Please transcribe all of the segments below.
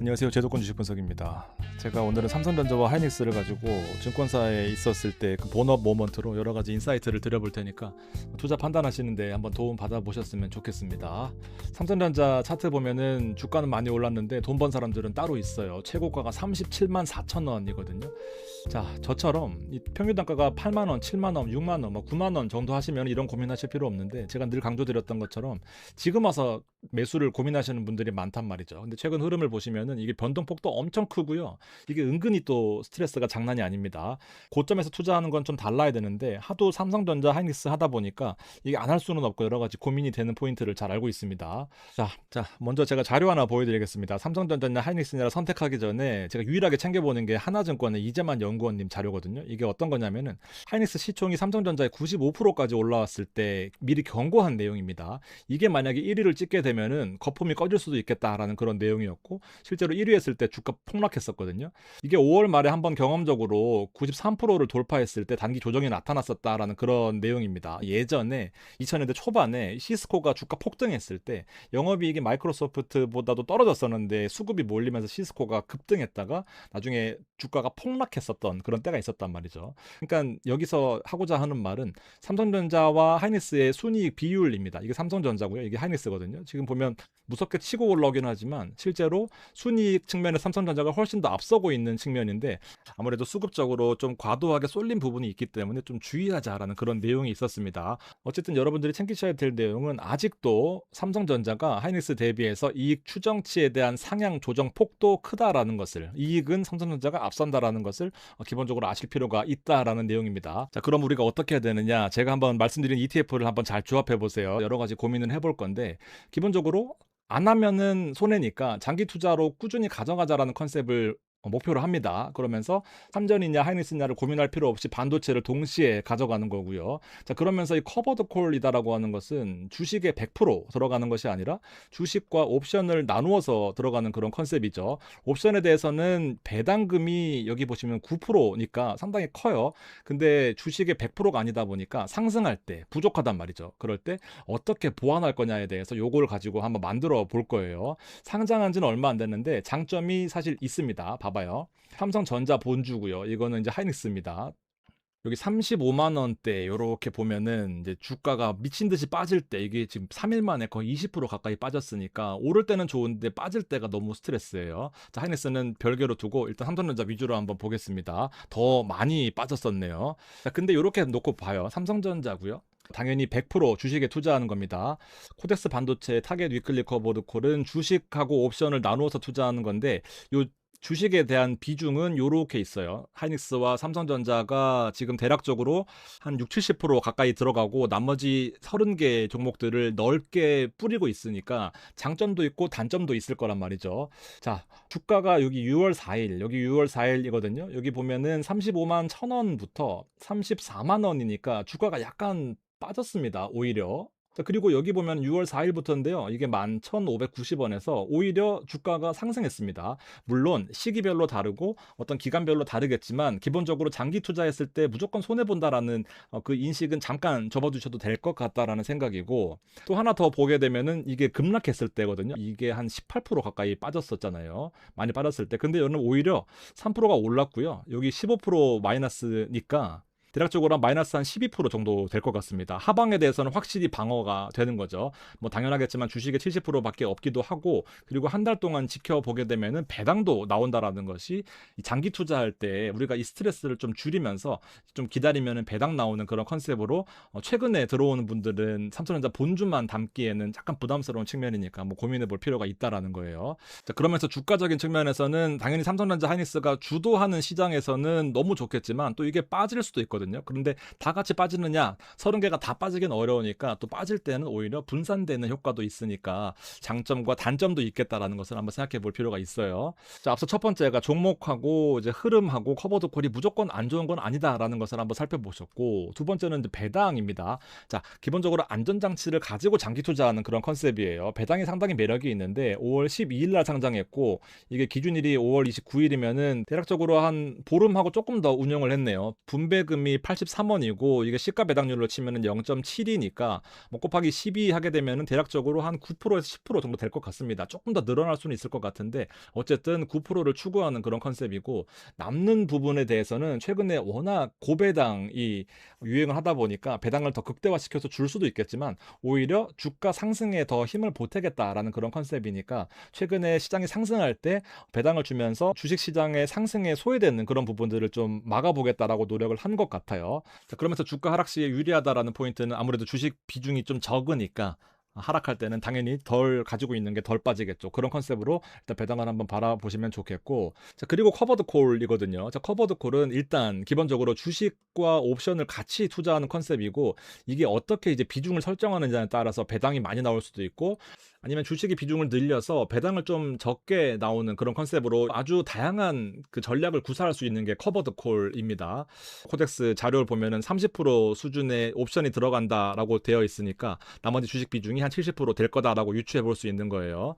안녕하세요. 제도권 주식 분석입니다. 제가 오늘은 삼성전자와 하이닉스를 가지고 증권사에 있었을 때 그 본업 모먼트로 여러 가지 인사이트를 드려볼 테니까 투자 판단하시는데 한번 도움 받아보셨으면 좋겠습니다. 삼성전자 차트 보면은 주가는 많이 올랐는데 돈 번 사람들은 따로 있어요. 최고가가 37만 4천 원이거든요. 자, 저처럼 이 평균 단가가 8만 원, 7만 원, 6만 원, 9만 원 정도 하시면 이런 고민하실 필요 없는데, 제가 늘 강조드렸던 것처럼 지금 와서 매수를 고민하시는 분들이 많단 말이죠. 근데 최근 흐름을 보시면은 이게 변동폭도 엄청 크고요. 이게 은근히 또 스트레스가 장난이 아닙니다. 고점에서 투자하는 건 좀 달라야 되는데 하도 삼성전자, 하이닉스 하다 보니까 이게 안 할 수는 없고 여러 가지 고민이 되는 포인트를 잘 알고 있습니다. 자, 먼저 제가 자료 하나 보여드리겠습니다. 삼성전자냐 하이닉스냐를 선택하기 전에 제가 유일하게 챙겨보는 게 하나증권의 이재만 연구원님 자료거든요. 이게 어떤 거냐면은 하이닉스 시총이 삼성전자의 95%까지 올라왔을 때 미리 경고한 내용입니다. 이게 만약에 1위를 찍게 되면은 거품이 꺼질 수도 있겠다라는 그런 내용이었고, 실제로 1위 했을 때 주가 폭락했었거든요. 이게 5월 말에 한번 경험적으로 93%를 돌파했을 때 단기 조정이 나타났었다라는 그런 내용입니다. 예전에 2000년대 초반에 시스코가 주가 폭등했을 때 영업이익이 마이크로소프트보다도 떨어졌었는데 수급이 몰리면서 시스코가 급등했다가 나중에 주가가 폭락했었던 그런 때가 있었단 말이죠. 그러니까 여기서 하고자 하는 말은 삼성전자와 하이닉스의 순이익 비율입니다. 이게 삼성전자고요. 이게 하이닉스거든요. 지금 보면 무섭게 치고 올라오긴 하지만 실제로 순이익 측면에 삼성전자가 훨씬 더 앞서고 있는 측면인데, 아무래도 수급적으로 좀 과도하게 쏠린 부분이 있기 때문에 좀 주의하자라는 그런 내용이 있었습니다. 어쨌든 여러분들이 챙기셔야 될 내용은 아직도 삼성전자가 하이닉스 대비해서 이익 추정치에 대한 상향 조정 폭도 크다라는 것을, 이익은 삼성전자가 앞선다라는 것을 기본적으로 아실 필요가 있다라는 내용입니다. 자, 그럼 우리가 어떻게 해야 되느냐? 제가 한번 말씀드린 ETF를 한번 잘 조합해 보세요. 여러 가지 고민을 해볼 건데, 기본적으로 안 하면은 손해니까 장기 투자로 꾸준히 가져가자라는 컨셉을 목표로 합니다. 그러면서 삼전이냐 하이닉스냐를 고민할 필요 없이 반도체를 동시에 가져가는 거고요. 자, 그러면서 이 커버드 콜이다라고 하는 것은 주식에 100% 들어가는 것이 아니라 주식과 옵션을 나누어서 들어가는 그런 컨셉이죠. 옵션에 대해서는 배당금이 여기 보시면 9%니까 상당히 커요. 근데 주식의 100%가 아니다 보니까 상승할 때 부족하단 말이죠. 그럴 때 어떻게 보완할 거냐에 대해서 요걸 가지고 한번 만들어 볼 거예요. 상장한 지는 얼마 안 됐는데 장점이 사실 있습니다. 봐봐요. 삼성전자 본주고요. 이거는 이제 하이닉스입니다. 여기 35만 원대 이렇게 보면은 이제 주가가 미친 듯이 빠질 때, 이게 지금 3일 만에 거의 20% 가까이 빠졌으니까 오를 때는 좋은데 빠질 때가 너무 스트레스예요. 자, 하이닉스는 별개로 두고 일단 삼성전자 위주로 한번 보겠습니다. 더 많이 빠졌었네요. 자, 근데 이렇게 놓고 봐요. 삼성전자고요. 당연히 100% 주식에 투자하는 겁니다. 코덱스 반도체 타겟 위클리 커버드 콜은 주식하고 옵션을 나누어서 투자하는 건데, 요 주식에 대한 비중은 요렇게 있어요. 하이닉스와 삼성전자가 지금 대략적으로 한 6, 70% 가까이 들어가고 나머지 30개 종목들을 넓게 뿌리고 있으니까 장점도 있고 단점도 있을 거란 말이죠. 자, 주가가 여기 6월 4일, 여기 6월 4일이거든요. 여기 보면은 35만 1,000원부터 34만 원이니까 주가가 약간 빠졌습니다. 오히려. 자, 그리고 여기 보면 6월 4일부터인데요. 이게 11,590원에서 오히려 주가가 상승했습니다. 물론 시기별로 다르고 어떤 기간별로 다르겠지만 기본적으로 장기 투자했을 때 무조건 손해본다라는 그 인식은 잠깐 접어두셔도 될 것 같다라는 생각이고, 또 하나 더 보게 되면은 이게 급락했을 때거든요. 이게 한 18% 가까이 빠졌었잖아요. 많이 빠졌을 때. 근데 여기는 오히려 3%가 올랐고요. 여기 15% 마이너스니까 대략적으로 한 마이너스 한 12% 정도 될 것 같습니다. 하방에 대해서는 확실히 방어가 되는 거죠. 뭐 당연하겠지만 주식의 70%밖에 없기도 하고, 그리고 한 달 동안 지켜보게 되면은 배당도 나온다라는 것이 장기 투자할 때 우리가 이 스트레스를 좀 줄이면서 좀 기다리면은 배당 나오는 그런 컨셉으로 최근에 들어오는 분들은 삼성전자 본주만 담기에는 약간 부담스러운 측면이니까 뭐 고민해 볼 필요가 있다라는 거예요. 자, 그러면서 주가적인 측면에서는 당연히 삼성전자 하이닉스가 주도하는 시장에서는 너무 좋겠지만 또 이게 빠질 수도 있거든요. 그런데 다 같이 빠지느냐, 30개가 다 빠지긴 어려우니까 또 빠질 때는 오히려 분산되는 효과도 있으니까 장점과 단점도 있겠다라는 것을 한번 생각해 볼 필요가 있어요. 자, 앞서 첫 번째가 종목하고 이제 흐름하고 커버드 콜이 무조건 안 좋은 건 아니다라는 것을 한번 살펴보셨고, 두 번째는 이제 배당입니다. 자, 기본적으로 안전장치를 가지고 장기 투자하는 그런 컨셉이에요. 배당이 상당히 매력이 있는데 5월 12일 날 상장했고, 이게 기준일이 5월 29일이면은 대략적으로 한 보름하고 조금 더 운영을 했네요. 분배금이 시총이 83원이고 이게 시가 배당률로 치면은 0.7이니까 뭐 곱하기 12 하게 되면은 대략적으로 한 9%에서 10% 정도 될 것 같습니다. 조금 더 늘어날 수는 있을 것 같은데 어쨌든 9%를 추구하는 그런 컨셉이고, 남는 부분에 대해서는 최근에 워낙 고배당이 유행을 하다 보니까 배당을 더 극대화시켜서 줄 수도 있겠지만 오히려 주가 상승에 더 힘을 보태겠다라는 그런 컨셉이니까 최근에 시장이 상승할 때 배당을 주면서 주식 시장의 상승에 소외되는 그런 부분들을 좀 막아보겠다라고 노력을 한 것 같아요. 자, 그러면서 주가 하락 시에 유리하다라는 포인트는 아무래도 주식 비중이 좀 적으니까 하락할 때는 당연히 덜 가지고 있는 게 덜 빠지겠죠. 그런 컨셉으로 일단 배당을 한번 바라보시면 좋겠고, 자, 그리고 커버드 콜이거든요. 자, 커버드 콜은 일단 기본적으로 주식과 옵션을 같이 투자하는 컨셉이고, 이게 어떻게 이제 비중을 설정하느냐에 따라서 배당이 많이 나올 수도 있고, 아니면 주식의 비중을 늘려서 배당을 좀 적게 나오는 그런 컨셉으로 아주 다양한 그 전략을 구사할 수 있는 게 커버드 콜입니다. 코덱스 자료를 보면은 30% 수준의 옵션이 들어간다라고 되어 있으니까 나머지 주식 비중이 한 70% 될 거다라고 유추해 볼 수 있는 거예요.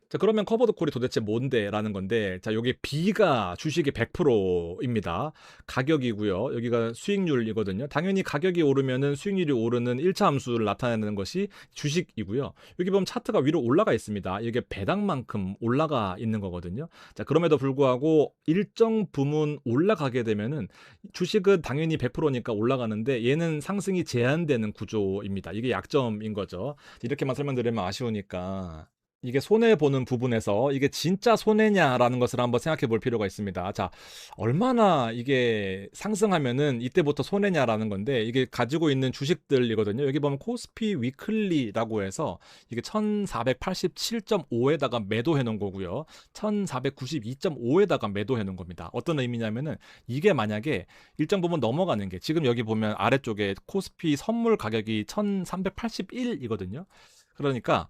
자, 그러면 커버드 콜이 도대체 뭔데? 라는 건데, 자, 여기 B가 주식의 100%입니다. 가격이고요. 여기가 수익률이거든요. 당연히 가격이 오르면은 수익률이 오르는 1차 함수를 나타내는 것이 주식이고요. 여기 보면 차트가 위로 올라가 있습니다. 이게 배당만큼 올라가 있는 거거든요. 자, 그럼에도 불구하고 일정 부분 올라가게 되면은 주식은 당연히 100%니까 올라가는데 얘는 상승이 제한되는 구조입니다. 이게 약점인 거죠. 이렇게만 설명드리면 아쉬우니까 이게 손해보는 부분에서 이게 진짜 손해냐라는 것을 한번 생각해 볼 필요가 있습니다. 자, 얼마나 이게 상승하면은 이때부터 손해냐라는 건데, 이게 가지고 있는 주식들이거든요. 여기 보면 코스피 위클리라고 해서 이게 1487.5에다가 매도해 놓은 거고요. 1492.5에다가 매도해 놓은 겁니다. 어떤 의미냐면은 이게 만약에 일정 부분 넘어가는 게, 지금 여기 보면 아래쪽에 코스피 선물 가격이 1381이거든요. 그러니까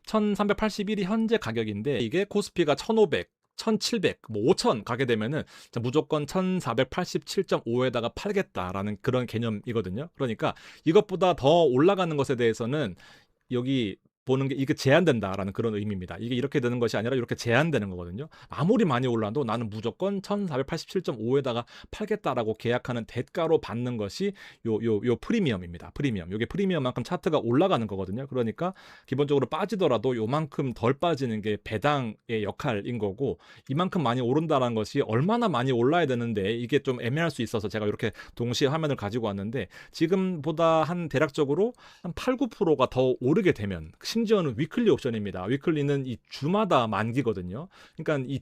1381이 현재 가격인데 이게 코스피가 1500, 1700, 뭐 5000 가게 되면은 무조건 1487.5에다가 팔겠다라는 그런 개념이거든요. 그러니까 이것보다 더 올라가는 것에 대해서는 여기 보는 게 이게 제한된다라는 그런 의미입니다. 이게 이렇게 되는 것이 아니라 이렇게 제한되는 거거든요. 아무리 많이 올라도 나는 무조건 1487.5에다가 팔겠다라고 계약하는 대가로 받는 것이 요 프리미엄입니다. 프리미엄. 요게 프리미엄만큼 차트가 올라가는 거거든요. 그러니까 기본적으로 빠지더라도 요만큼 덜 빠지는 게 배당의 역할인 거고, 이만큼 많이 오른다는 것이 얼마나 많이 올라야 되는데 이게 좀 애매할 수 있어서 제가 이렇게 동시에 화면을 가지고 왔는데, 지금보다 한 대략적으로 한 8, 9%가 더 오르게 되면, 심지어는 위클리 옵션입니다. 위클리는 이 주마다 만기거든요. 그러니까 이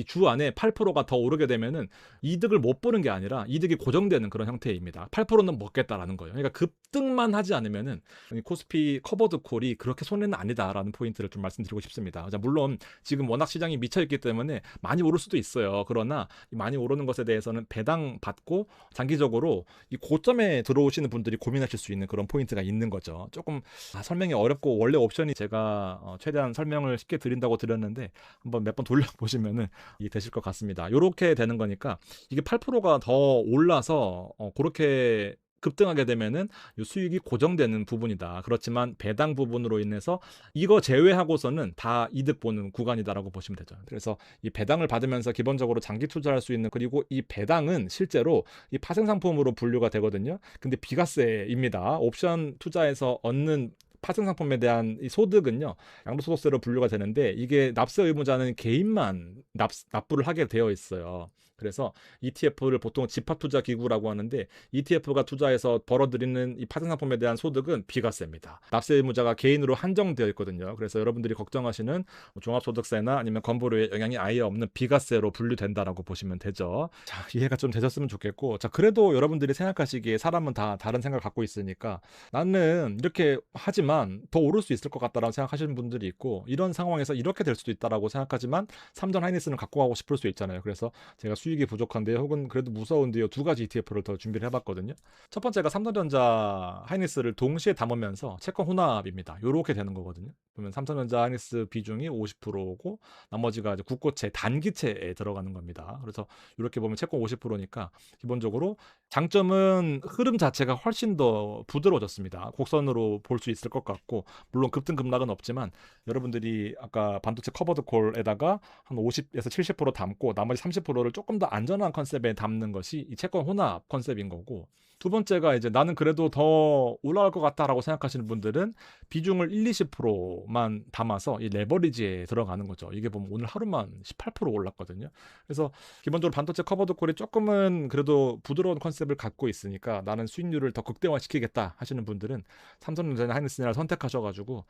주 안에 8%가 더 오르게 되면은 이득을 못 보는 게 아니라 이득이 고정되는 그런 형태입니다. 8%는 먹겠다라는 거예요. 그러니까 급등만 하지 않으면은 코스피 커버드 콜이 그렇게 손해는 아니다라는 포인트를 좀 말씀드리고 싶습니다. 자, 물론 지금 워낙 시장이 미쳐 있기 때문에 많이 오를 수도 있어요. 그러나 많이 오르는 것에 대해서는 배당 받고 장기적으로 이 고점에 들어오시는 분들이 고민하실 수 있는 그런 포인트가 있는 거죠. 조금 설명이 어렵고, 원래 옵션이 제가 최대한 설명을 쉽게 드린다고 드렸는데 한번 몇 번 돌려보시면은 이게 되실 것 같습니다. 이렇게 되는 거니까 이게 8%가 더 올라서 그렇게 급등하게 되면은 이 수익이 고정되는 부분이다. 그렇지만 배당 부분으로 인해서 이거 제외하고서는 다 이득 보는 구간이다라고 보시면 되죠. 그래서 이 배당을 받으면서 기본적으로 장기 투자할 수 있는, 그리고 이 배당은 실제로 이 파생 상품으로 분류가 되거든요. 근데 비과세입니다. 옵션 투자에서 얻는 파생 상품에 대한 이 소득은요, 양도소득세로 분류가 되는데 이게 납세 의무자는 개인만 납부를 하게 되어 있어요. 그래서 ETF를 보통 집합투자기구라고 하는데, ETF가 투자해서 벌어들이는 이 파생상품에 대한 소득은 비과세입니다. 납세 의무자가 개인으로 한정되어 있거든요. 그래서 여러분들이 걱정하시는 종합소득세나 아니면 건보료에 영향이 아예 없는 비과세로 분류된다라고 보시면 되죠. 자, 이해가 좀 되셨으면 좋겠고, 자, 그래도 여러분들이 생각하시기에 사람은 다 다른 생각을 갖고 있으니까 나는 이렇게 하지만 더 오를 수 있을 것 같다라고 생각하시는 분들이 있고, 이런 상황에서 이렇게 될 수도 있다라고 생각하지만 삼전 하이닉스는 갖고 가고 싶을 수 있잖아요. 그래서 제가 수익이 부족한데요, 혹은 그래도 무서운데요, 두 가지 ETF를 더 준비를 해봤거든요. 첫 번째가 삼성전자 하이닉스를 동시에 담으면서 채권 혼합입니다. 요렇게 되는 거거든요. 보면 삼성전자 하이닉스 비중이 50%고 나머지가 이제 국고채, 단기채에 들어가는 겁니다. 그래서 이렇게 보면 채권 50%니까 기본적으로 장점은 흐름 자체가 훨씬 더 부드러워졌습니다. 곡선으로 볼 수 있을 것 같고, 물론 급등 급락은 없지만 여러분들이 아까 반도체 커버드 콜에다가 한 50에서 70% 담고 나머지 30%를 조금 더 안전한 컨셉에 담는 것이 이 채권 혼합 컨셉인 거고, 두 번째가 이제 나는 그래도 더 올라갈 것 같다라고 생각하시는 분들은 비중을 1, 20%만 담아서 이 레버리지에 들어가는 거죠. 이게 보면 오늘 하루만 18% 올랐거든요. 그래서 기본적으로 반도체 커버드 콜이 조금은 그래도 부드러운 컨셉을 갖고 있으니까 나는 수익률을 더 극대화시키겠다 하시는 분들은 삼성전자 하이닉스를 선택하셔가지고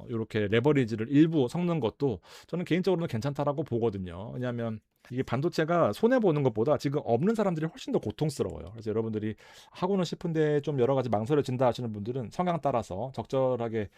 이렇게 레버리지를 일부 섞는 것도 저는 개인적으로는 괜찮다라고 보거든요. 왜냐하면 이게 반도체가 손해보는 것보다 지금 없는 사람들이 훨씬 더 고통스러워요. 그래서 여러분들이 하고는 싶은데 좀 여러 가지 망설여진다 하시는 분들은 성향 따라서 적절하게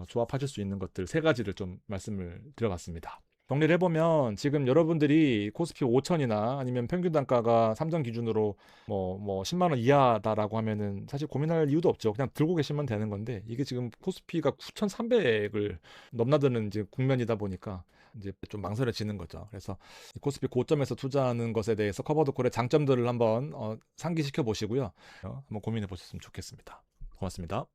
조합하실 수 있는 것들 세 가지를 좀 말씀을 드려봤습니다. 정리를 해보면 지금 여러분들이 코스피 5천이나 아니면 평균 단가가 삼성 기준으로 뭐 10만 원 이하다라고 하면은 사실 고민할 이유도 없죠. 그냥 들고 계시면 되는 건데 이게 지금 코스피가 9,300을 넘나드는 이제 국면이다 보니까 이제 좀 망설여지는 거죠. 그래서 코스피 고점에서 투자하는 것에 대해서 커버드 콜의 장점들을 한번 상기시켜 보시고요. 한번 고민해 보셨으면 좋겠습니다. 고맙습니다.